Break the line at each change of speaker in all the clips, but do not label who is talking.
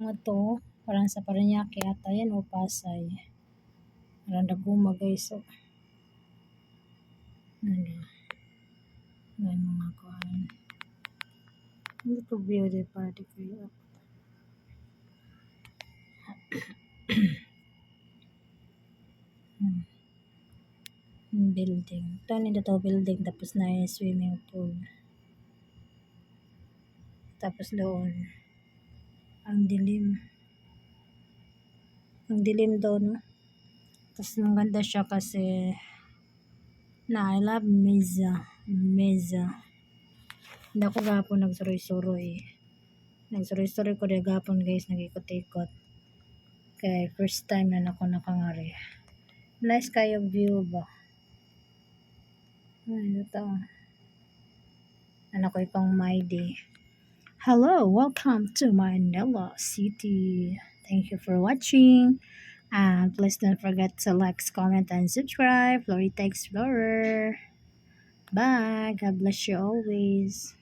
Mga to, parang sa Parañaque ata yan o Pasay. Parang daguma guys. So, ano, may mga kuhan. Hindi ko view the party kayo. Building. Ito nito to building tapos na yung swimming pool. Tapos doon. Ang dilim. Ang dilim doon. No? Tapos maganda siya kasi na I love Meza. Meza. Hindi ako gapon nagsuroy-suroy. Nagsuroy-suroy ko rin gapon guys. Nag-ikot-ikot. Kaya first time na ako nakangari. Nice kayo view ba? Ay, ito. Ano ko ipang my day. Hello, welcome to Manila City. Thank you for watching. And please don't forget to like, comment, and subscribe. Florita Explorer. Bye. God bless you always.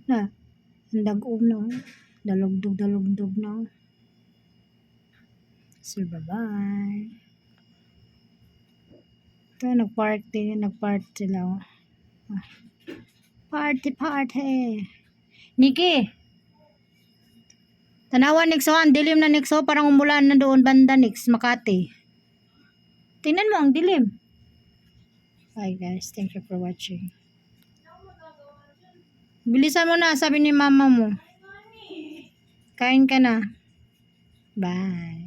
Na, dag-om na. Dalugdog na. So, bye-bye. Ito, nag-party sila. Party. Nikki! Tanawan Nix, ang dilim na Nix, parang umulan na doon banda Nix, Makati. Tingnan mo, ang dilim. Bye guys, thank you for watching. Bilisan mo na, sabi ni mama mo. Kain ka na. Bye.